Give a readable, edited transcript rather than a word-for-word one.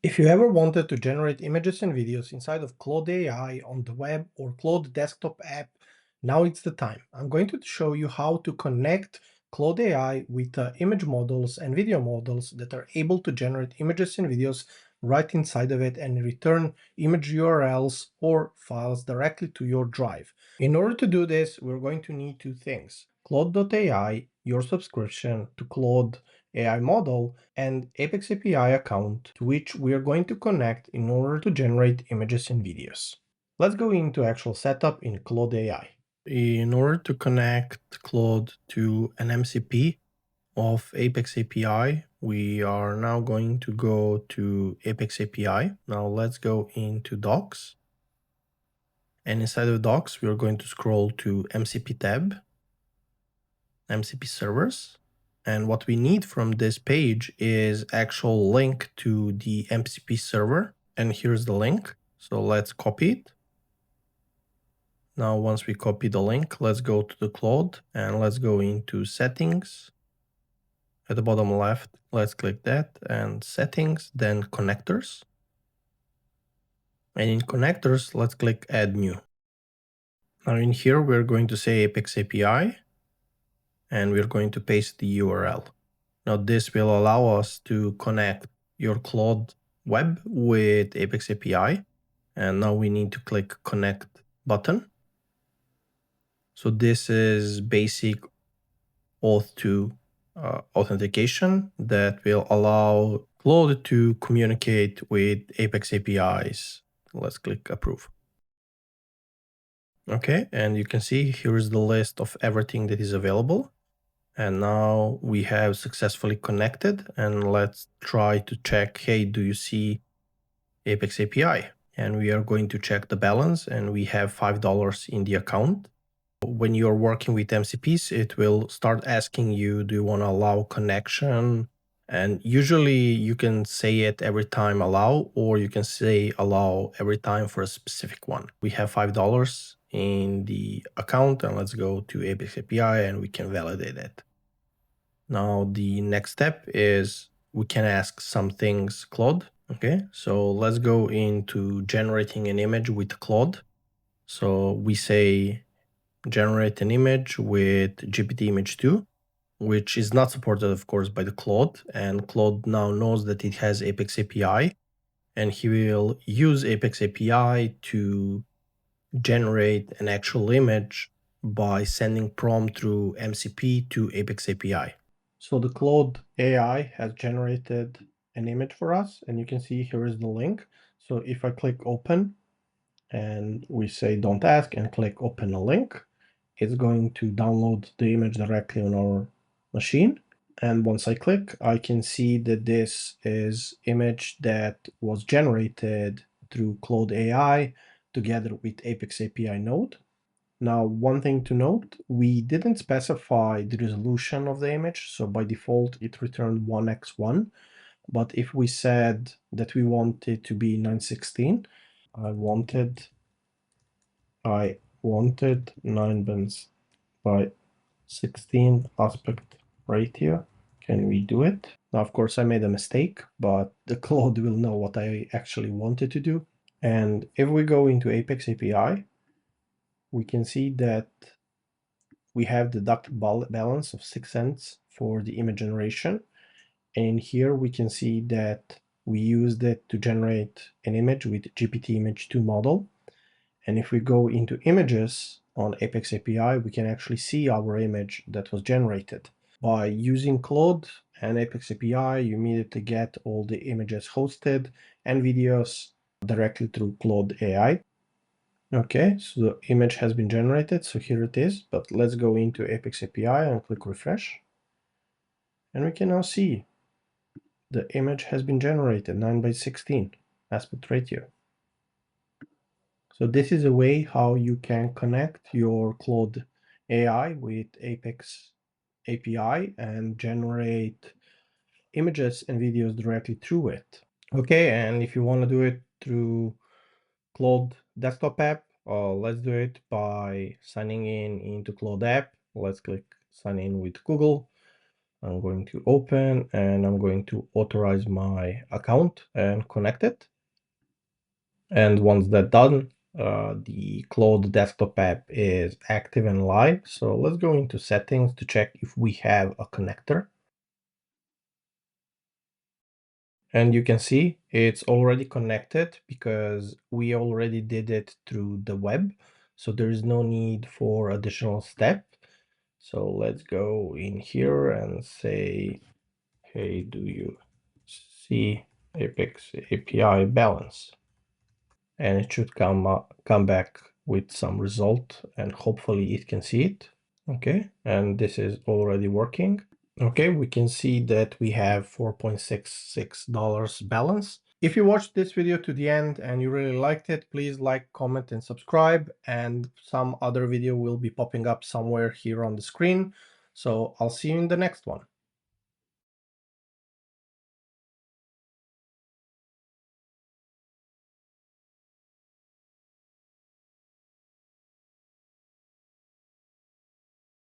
If you ever wanted to generate images and videos inside of Claude AI on the web or Claude desktop app, now it's the time. I'm going to show you how to connect Claude AI with image models and video models that are able to generate images and videos right inside of it and return image URLs or files directly to your drive. In order to do this, we're going to need two things: Claude.ai, your subscription to Claude AI model, and Apex API account to which we are going to connect in order to generate images and videos. Let's go into actual setup in Claude AI. In order to connect Claude to an MCP of Apex API, we are now going to go to Apex API. Now let's go into Docs. And inside of Docs, we are going to scroll to MCP tab, MCP servers. And what we need from this page is actual link to the MCP server. And here's the link. So let's copy it. Now, once we copy the link, let's go to the Claude and let's go into settings. At the bottom left, let's click that and settings, then connectors. And in connectors, let's click add new. Now in here, we're going to say Apex API and we're going to paste the URL. Now this will allow us to connect your Claude web with Apex API. And now we need to click connect button. So this is basic auth2 authentication that will allow Claude to communicate with Apex APIs. Let's click approve. Okay, and you can see here is the list of everything that is available. And now we have successfully connected, and let's try to check, hey, do you see Apex API? And we are going to check the balance, and we have $5 in the account. When you're working with MCPs, it will start asking you, do you want to allow connection? And usually you can say it every time allow, or you can say allow every time for a specific one. We have $5 in the account, and let's go to Apex API and we can validate it. Now the next step is we can ask some things Claude. Okay, so let's go into generating an image with Claude. So we say generate an image with GPT image 2, which is not supported, of course, by the Claude. And Claude now knows that it has Apex API, and he will use Apex API to generate an actual image by sending prompt through MCP to Apex API. So the Claude AI has generated an image for us, and you can see here is the link. So if I click open and we say don't ask and click open a link, it's going to download the image directly on our machine. And once I click, I can see that this is image that was generated through Claude AI together with Apex API node. Now, one thing to note, we didn't specify the resolution of the image. So by default, it returned 1x1. But if we said that we want it to be 916, I wanted 9 bins by 16 aspect ratio. Can we do it? Now, of course, I made a mistake, but the Claude will know what I actually wanted to do. And if we go into Apex API, we can see that we have deducted balance of 6 cents for the image generation. And here we can see that we used it to generate an image with GPT image 2 model. And if we go into images on Apex API, we can actually see our image that was generated. By using Claude and Apex API, you immediately get all the images hosted and videos directly through Claude AI. Okay, so the image has been generated, so here it is, but let's go into Apex API and click refresh. And we can now see the image has been generated, 9 by 16 aspect ratio. So this is a way how you can connect your Claude AI with Apex API and generate images and videos directly through it. Okay, and if you want to do it through Claude desktop app, let's do it by signing in into Claude app. Let's click sign in with Google. I'm going to open and I'm going to authorize my account and connect it. And once that's done, the Claude desktop app is active and live. So let's go into settings to check if we have a connector. And you can see it's already connected because we already did it through the web. So there is no need for additional step. So let's go in here and say, hey, do you see Apex API balance? And it should come back with some result, and hopefully it can see it. Okay, and this is already working. Okay, we can see that we have $4.66 balance. If you watched this video to the end and you really liked it, please like, comment, and subscribe. And some other video will be popping up somewhere here on the screen. So I'll see you in the next one.